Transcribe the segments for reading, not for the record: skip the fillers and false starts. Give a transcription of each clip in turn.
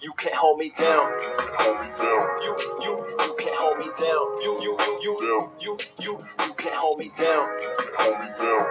You can't hold me down. You can't hold me down. You can't hold me down. You can't hold me down. You can't hold me down.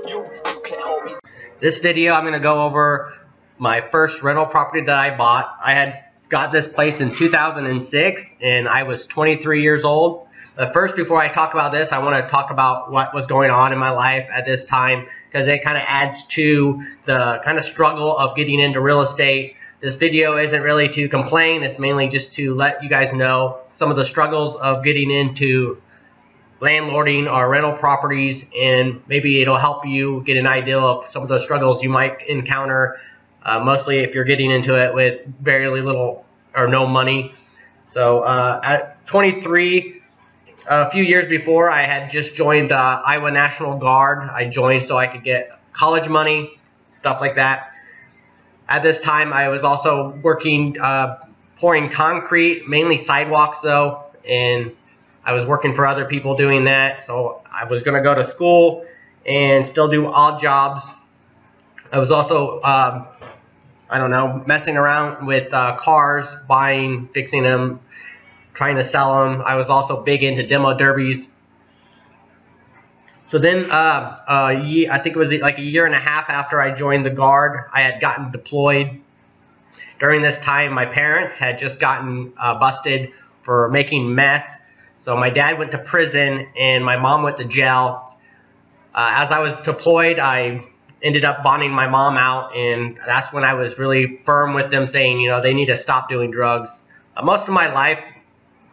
You can't hold me. This video I'm going to go over my first rental property that I bought. I had got this place in 2006 and I was 23 years old. But first, before I talk about this, I want to talk about what was going on in my life at this time, because it kind of adds to the kind of struggle of getting into real estate. This video isn't really to complain, it's mainly just to let you guys know some of the struggles of getting into landlording or rental properties, and maybe it'll help you get an idea of some of the struggles you might encounter, mostly if you're getting into it with very little or no money. So at 23, a few years before, I had just joined the Iowa National Guard. I joined so I could get college money, stuff like that. At this time, I was also working pouring concrete, mainly sidewalks though, and I was working for other people doing that. So I was going to go to school and still do odd jobs. I was also, I don't know, messing around with cars, buying, fixing them, trying to sell them. I was also big into demo derbies. So then, I think it was like a year and a half after I joined the Guard, I had gotten deployed. During this time, my parents had just gotten busted for making meth. So my dad went to prison and my mom went to jail. As I was deployed, I ended up bonding my mom out, and that's when I was really firm with them, saying, you know, they need to stop doing drugs. Most of my life,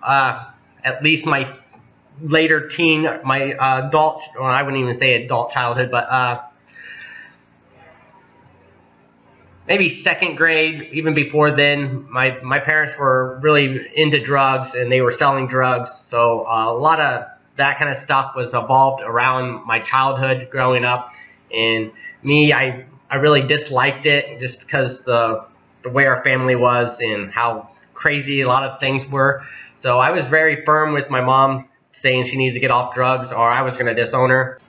at least my later teen, my adult, or I wouldn't even say adult childhood, but maybe second grade, even before then, my parents were really into drugs and they were selling drugs. So a lot of that kind of stuff was evolved around my childhood growing up. And me, I really disliked it just because the way our family was and how crazy a lot of things were. So I was very firm with my mom, saying she needs to get off drugs or I was going to disown her.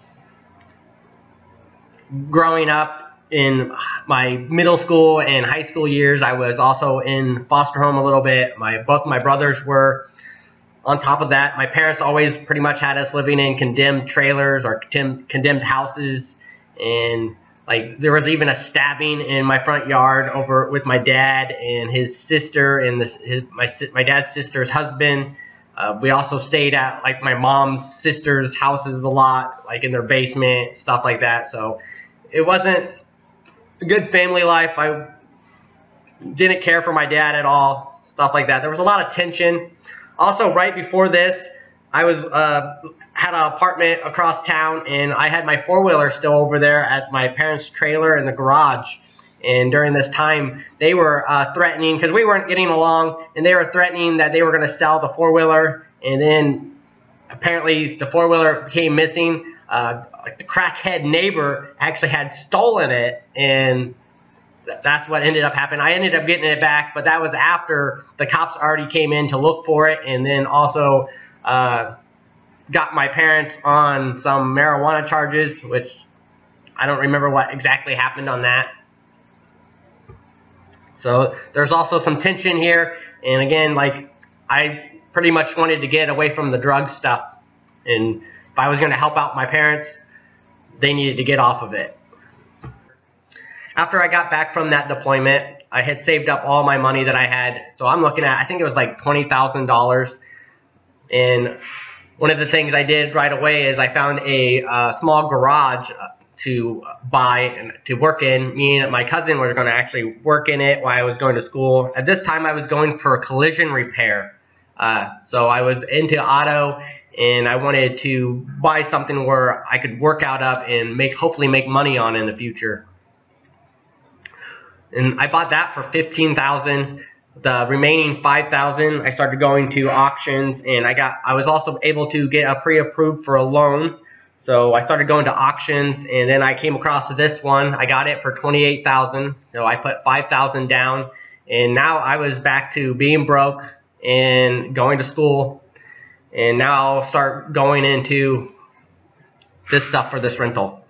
Growing up in my middle school and high school years, I was also in foster home a little bit. Both my brothers were. On top of that, my parents always pretty much had us living in condemned trailers or condemned houses. And like there was even a stabbing in my front yard over with my dad and his sister and my dad's sister's husband. We also stayed at like my mom's sister's houses a lot, like in their basement, stuff like that. So it wasn't a good family life. I didn't care for my dad at all, stuff like that. There was a lot of tension. Also, right before this, I was had an apartment across town, and I had my four-wheeler still over there at my parents' trailer in the garage. And during this time, they were threatening, because we weren't getting along, and they were threatening that they were going to sell the four-wheeler. And then apparently the four-wheeler became missing. Like the crackhead neighbor actually had stolen it, and that's what ended up happening. I ended up getting it back, but that was after the cops already came in to look for it, and then also got my parents on some marijuana charges, which I don't remember what exactly happened on that. So there's also some tension here, and again, like I pretty much wanted to get away from the drug stuff, and if I was going to help out my parents, they needed to get off of it. After I got back from that deployment, I had saved up all my money that I had, so I'm looking at, I think it was like $20,000, and one of the things I did right away is I found a small garage to buy and to work in. Me and my cousin were going to actually work in it while I was going to school. At this time, I was going for collision repair. So I was into auto, and I wanted to buy something where I could work out of and hopefully make money on in the future. And I bought that for $15,000. The remaining $5,000, I started going to auctions, and I was also able to get a pre-approved for a loan. So I started going to auctions, and then I came across this one. I got it for $28,000. So I put $5,000 down, and now I was back to being broke and going to school. And now I'll start going into this stuff for this rental.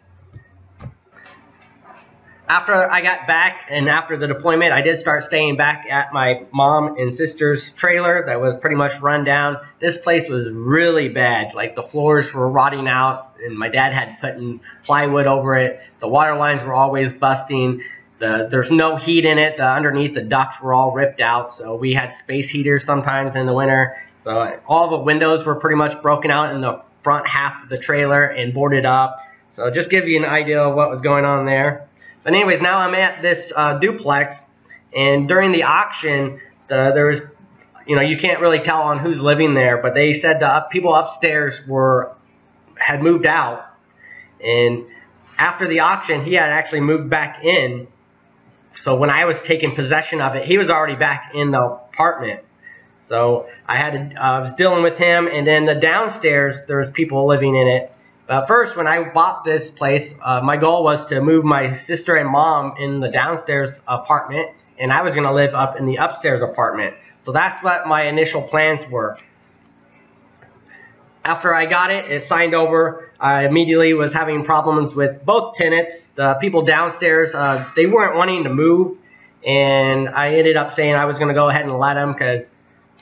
After I got back and after the deployment, I did start staying back at my mom and sister's trailer that was pretty much run down. This place was really bad. Like, the floors were rotting out, and my dad had put in plywood over it. The water lines were always busting. There's no heat in it. Underneath the ducts were all ripped out, so we had space heaters sometimes in the winter. So all the windows were pretty much broken out in the front half of the trailer and boarded up. So just give you an idea of what was going on there. But anyways, now I'm at this duplex, and during the auction, there was, you can't really tell on who's living there, but they said the people upstairs had moved out, and after the auction, he had actually moved back in. So when I was taking possession of it, he was already back in the apartment. So I was dealing with him, and then the downstairs, there was people living in it. First, when I bought this place, my goal was to move my sister and mom in the downstairs apartment, and I was going to live up in the upstairs apartment. So that's what my initial plans were. After I got it signed over, I immediately was having problems with both tenants. The people downstairs, they weren't wanting to move, and I ended up saying I was going to go ahead and let them because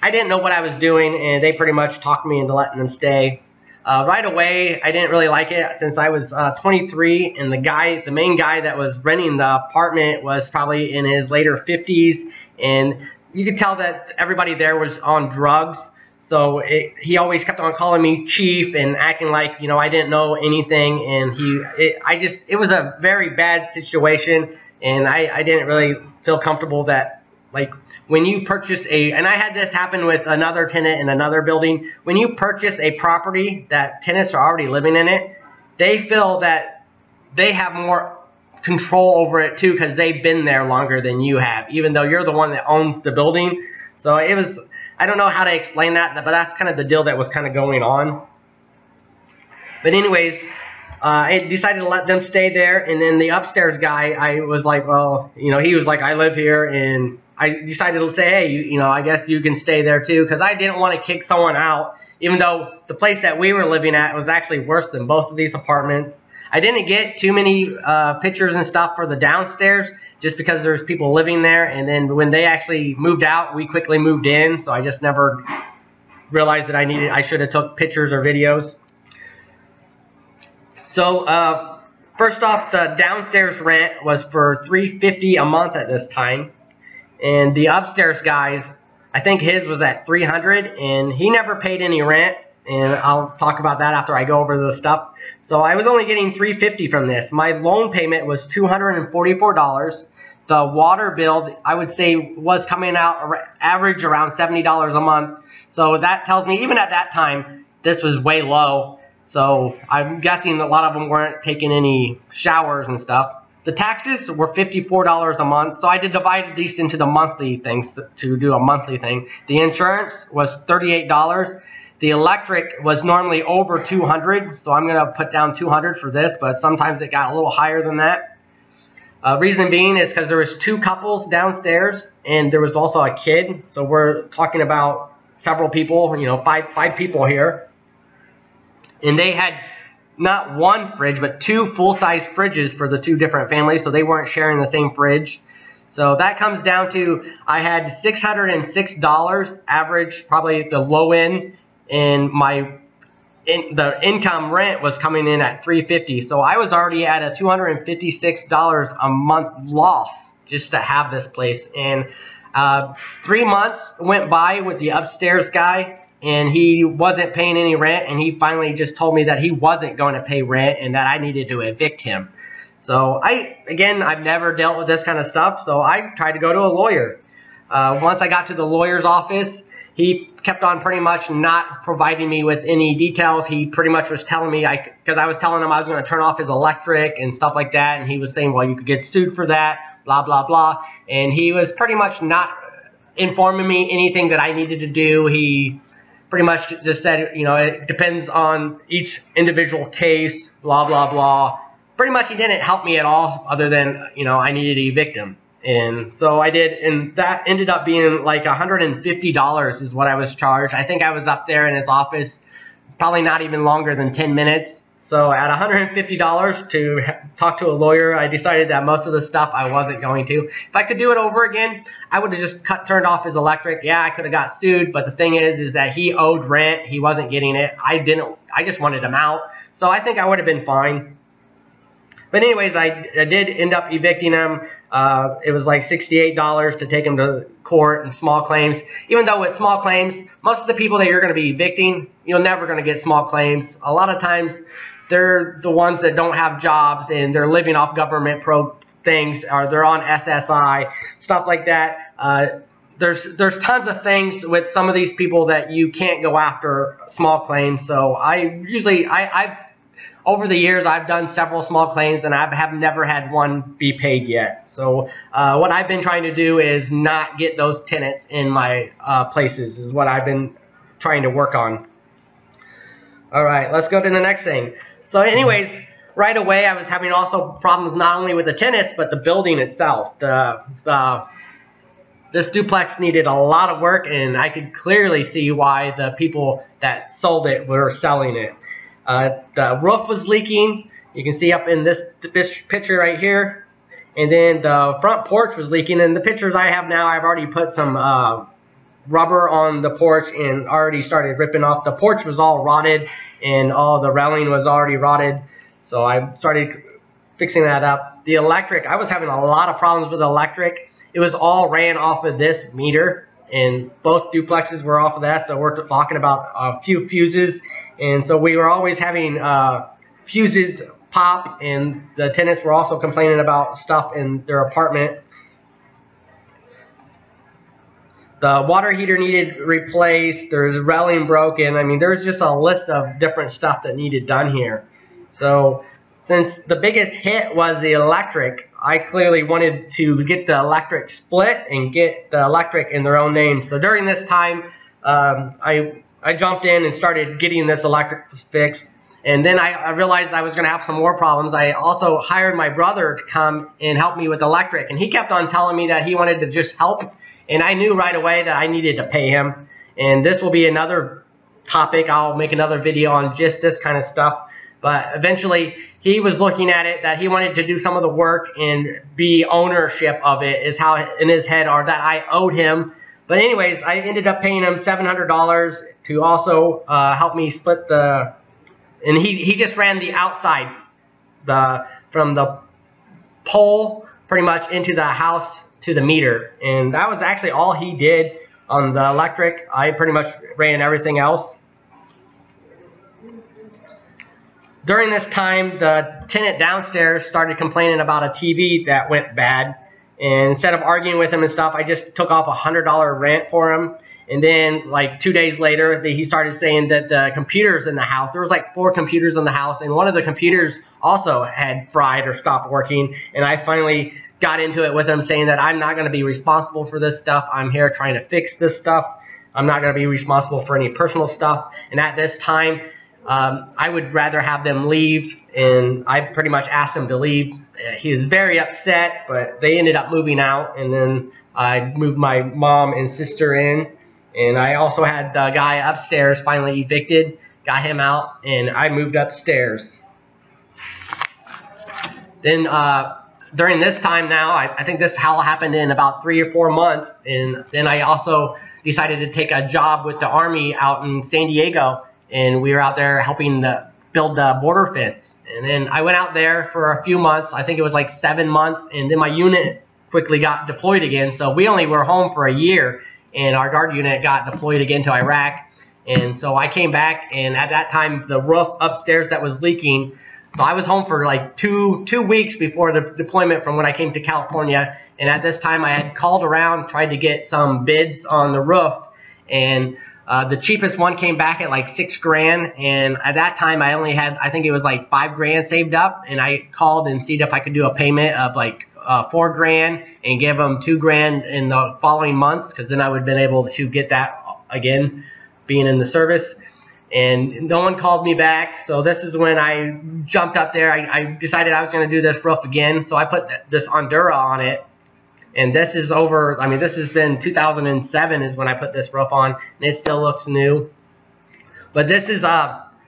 I didn't know what I was doing, and they pretty much talked me into letting them stay. Right away, I didn't really like it since I was 23, and the main guy that was renting the apartment was probably in his later 50s, and you could tell that everybody there was on drugs. So he always kept on calling me chief and acting like, I didn't know anything, and it was a very bad situation, and I didn't really feel comfortable that, like, when you purchase and I had this happen with another tenant in another building, when you purchase a property that tenants are already living in it, they feel that they have more control over it too because they've been there longer than you have, even though you're the one that owns the building. So I don't know how to explain that, but that's kind of the deal that was kind of going on. But anyways, I decided to let them stay there, and then the upstairs guy, I was like, well, he was like, I live here, and I decided to say, hey, I guess you can stay there too, because I didn't want to kick someone out, even though the place that we were living at was actually worse than both of these apartments. I didn't get too many pictures and stuff for the downstairs, just because there's people living there, and then when they actually moved out, we quickly moved in, so I just never realized that I should have took pictures or videos. So first off, the downstairs rent was for $350 a month at this time. And the upstairs guys, I think his was at $300, and he never paid any rent, and I'll talk about that after I go over the stuff. So I was only getting $350 from this. My loan payment was $244. The water bill, I would say, was coming out average around $70 a month. So that tells me, even at that time, this was way low. So I'm guessing a lot of them weren't taking any showers and stuff. The taxes were $54 a month, so I did divide these into the monthly things to do a monthly thing. The insurance was $38. The electric was normally over $200, so I'm going to put down $200 for this, but sometimes it got a little higher than that. Reason being is because there was 2 couples downstairs, and there was also a kid, so we're talking about several people, five people here. And they had not one fridge, but 2 full-size fridges for the 2 different families, so they weren't sharing the same fridge. So that comes down to, I had $606 average, probably the low end, and the income rent was coming in at $350. So I was already at a $256 a month loss just to have this place. And 3 months went by with the upstairs guy, and he wasn't paying any rent, and he finally just told me that he wasn't going to pay rent and that I needed to evict him. So I've never dealt with this kind of stuff, so I tried to go to a lawyer. Once I got to the lawyer's office, he kept on pretty much not providing me with any details. He pretty much was telling me, because I was telling him I was going to turn off his electric and stuff like that, and he was saying, well, you could get sued for that, blah, blah, blah. And he was pretty much not informing me anything that I needed to do. He pretty much just said, it depends on each individual case, blah, blah, blah. Pretty much he didn't help me at all other than, I needed to evict him. And so I did, and that ended up being like $150 is what I was charged. I think I was up there in his office probably not even longer than 10 minutes. So at $150 to talk to a lawyer, I decided that most of the stuff I wasn't going to. If I could do it over again, I would have just turned off his electric. Yeah, I could have got sued, but the thing is that he owed rent. He wasn't getting it. I didn't. I just wanted him out. So I think I would have been fine. But anyways, I did end up evicting him. It was like $68 to take him to court and small claims. Even though with small claims, most of the people that you're going to be evicting, you're never going to get small claims. A lot of times, they're the ones that don't have jobs and they're living off government things, or they're on SSI, stuff like that. There's tons of things with some of these people that you can't go after small claims. So I've over the years, I've done several small claims, and I have never had one be paid yet. So what I've been trying to do is not get those tenants in my places, is what I've been trying to work on. All right, let's go to the next thing. So anyways, right away, I was having also problems not only with the tenants, but the building itself. This duplex needed a lot of work, and I could clearly see why the people that sold it were selling it. The roof was leaking. You can see up in this picture right here. And then the front porch was leaking. And the pictures I have now, I've already put some rubber on the porch and already started ripping off. The porch was all rotted and all the railing was already rotted. So I started fixing that up. The electric, I was having a lot of problems with the electric. It was all ran off of this meter, and both duplexes were off of that. So we're talking about a few fuses. And so we were always having fuses pop, and the tenants were also complaining about stuff in their apartment. The water heater needed replaced. There's railing broken. I mean, there's just a list of different stuff that needed done here. So since the biggest hit was the electric, I clearly wanted to get the electric split and get the electric in their own name. So during this time, I jumped in and started getting this electric fixed. And then I realized I was going to have some more problems. I also hired my brother to come and help me with electric. And he kept on telling me that he wanted to just help. And I knew right away that I needed to pay him. And this will be another topic. I'll make another video on just this kind of stuff. But eventually, he was looking at it that he wanted to do some of the work and be ownership of it, is how in his head, or that I owed him. But anyways, I ended up paying him $700 to also help me split the, and he just ran the outside, from the pole pretty much into the house to the meter. And that was actually all he did on the electric. I pretty much ran everything else. During this time, the tenant downstairs started complaining about a TV that went bad. And instead of arguing with him and stuff, I just took off $100 rent for him. And then like 2 days later, he started saying that the computers in the house, there was like 4 computers in the house, and one of the computers also had fried or stopped working. And I finally got into it with him, saying that I'm not going to be responsible for this stuff. I'm here trying to fix this stuff. I'm not going to be responsible for any personal stuff. And at this time, I would rather have them leave, and I pretty much asked him to leave. He was very upset, but they ended up moving out, and then I moved my mom and sister in, and I also had the guy upstairs finally evicted, got him out, and I moved upstairs. Then during this time now, I think this all happened in about 3 or 4 months, and then I also decided to take a job with the Army out in San Diego, and we were out there helping build the border fence. And then I went out there for a few months. I think it was like 7 months, and then my unit quickly got deployed again. So we only were home for a year, and our guard unit got deployed again to Iraq. And so I came back, and at that time, the roof upstairs that was leaking. So I was home for like two weeks before the deployment from when I came to California. And at this time, I had called around, tried to get some bids on the roof, and the cheapest one came back at like $6 grand, and at that time I only had, I think it was like $5 grand saved up, and I called and see if I could do a payment of like $4 grand and give them $2 grand in the following months, because then I would have been able to get that again, being in the service. And no one called me back, so this is when I jumped up there. I decided I was going to do this roof again, so I put this Ondura on it. And this is over, I mean, this has been 2007 is when I put this roof on, and it still looks new. But this is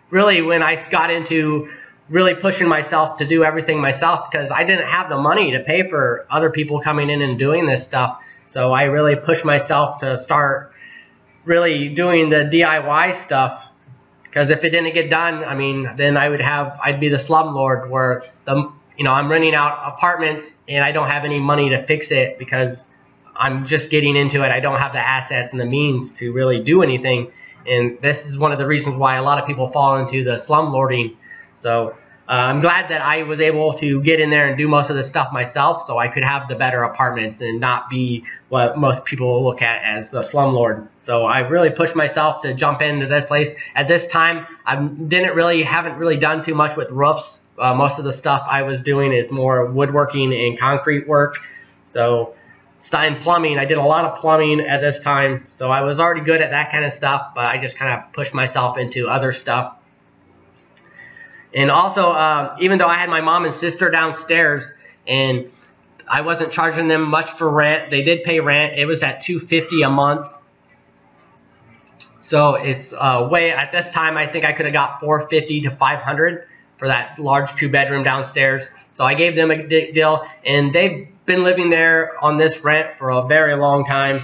really when I got into really pushing myself to do everything myself because I didn't have the money to pay for other people coming in and doing this stuff. So I really pushed myself to start really doing the DIY stuff, because if it didn't get done, I mean, then I'd be the slumlord where I'm renting out apartments and I don't have any money to fix it because I'm just getting into it. I don't have the assets and the means to really do anything. And this is one of the reasons why a lot of people fall into the slumlording. So I'm glad that I was able to get in there and do most of the stuff myself so I could have the better apartments and not be what most people look at as the slumlord. So I really pushed myself to jump into this place. At this time, I haven't really done too much with roofs. Most of the stuff I was doing is more woodworking and concrete work. So in plumbing, I did a lot of plumbing at this time. So I was already good at that kind of stuff, but I just kind of pushed myself into other stuff. And also, even though I had my mom and sister downstairs and I wasn't charging them much for rent, they did pay rent. It was at $250 a month. So it's at this time, I think I could have got $450 to $500 for that large 2-bedroom downstairs. So I gave them a deal, and they've been living there on this rent for a very long time.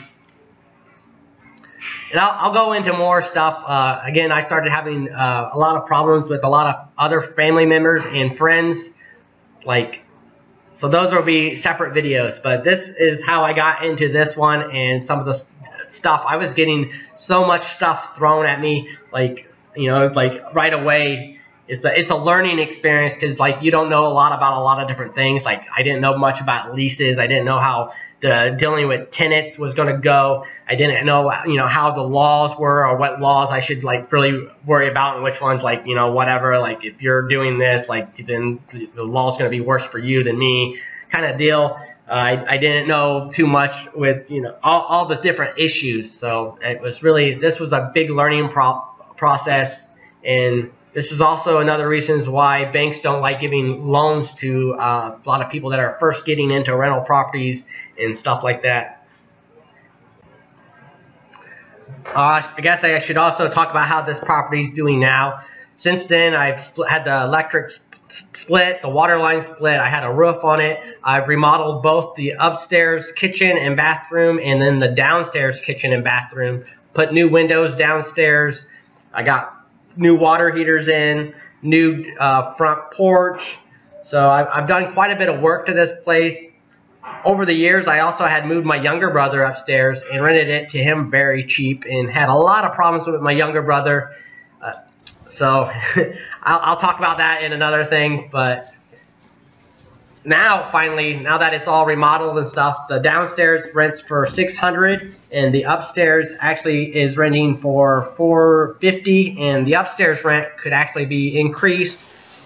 And I'll go into more stuff. Again, I started having a lot of problems with a lot of other family members and friends. So those will be separate videos. But this is how I got into this one and some of the stuff. I was getting so much stuff thrown at me, right away. It's a learning experience because you don't know a lot about a lot of different things. I didn't know much about leases. I didn't know how dealing with tenants was going to go. I didn't know how the laws were or what laws I should really worry about and which ones whatever. If you're doing this, then the law's going to be worse for you than me, kind of deal. I didn't know too much with all the different issues. So this was a big learning process. And this is also another reason why banks don't like giving loans to a lot of people that are first getting into rental properties and stuff like that. I guess I should also talk about how this property is doing now. Since then, I've had the electric split, the water line split. I had a roof on it. I've remodeled both the upstairs kitchen and bathroom and then the downstairs kitchen and bathroom. Put new windows downstairs. I got new water heaters in, new front porch. So I've done quite a bit of work to this place. Over the years, I also had moved my younger brother upstairs and rented it to him very cheap and had a lot of problems with my younger brother. So I'll talk about that in another thing. But now, finally, now that it's all remodeled and stuff, the downstairs rents for $600 and the upstairs actually is renting for $450, and the upstairs rent could actually be increased,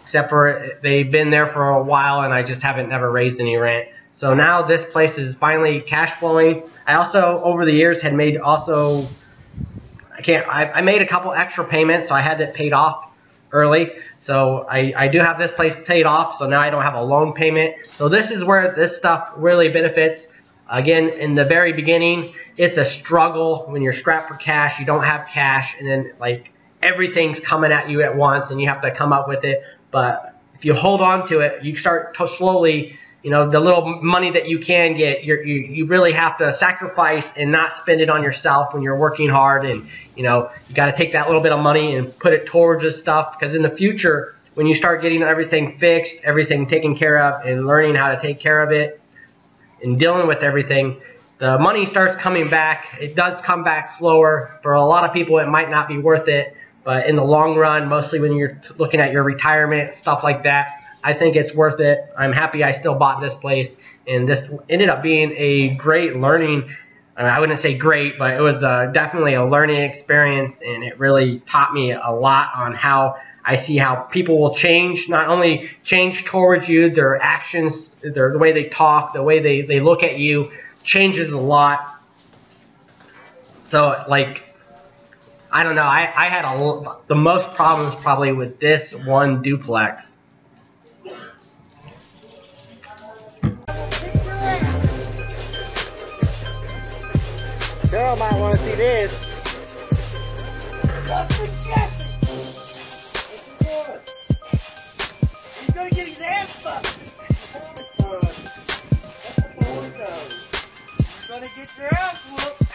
except for they've been there for a while and I just haven't never raised any rent. So now this place is finally cash flowing. I also, over the years, had made I made a couple extra payments, so I had it paid off early. So I do have this place paid off, so now I don't have a loan payment. So this is where this stuff really benefits. Again, in the very beginning, it's a struggle when you're strapped for cash, you don't have cash, and then everything's coming at you at once and you have to come up with it. But if you hold on to it, you start to slowly, the little money that you can get, you really have to sacrifice and not spend it on yourself when you're working hard. And you got to take that little bit of money and put it towards this stuff, because in the future, when you start getting everything fixed, everything taken care of, and learning how to take care of it and dealing with everything, the money starts coming back. It does come back slower. For a lot of people, it might not be worth it, but in the long run, mostly when you're looking at your retirement, stuff like that, I think it's worth it. I'm happy I still bought this place, and this ended up being a great learning. I wouldn't say great, but it was definitely a learning experience, and it really taught me a lot on how I see how people will change, not only change towards you, their actions, the way they talk, the way they look at you changes a lot. So, I don't know, I had the most problems probably with this one duplex. Girl might want to see this. gonna get his ass fucked. That's the boy goes. You're gonna get your ass whooped.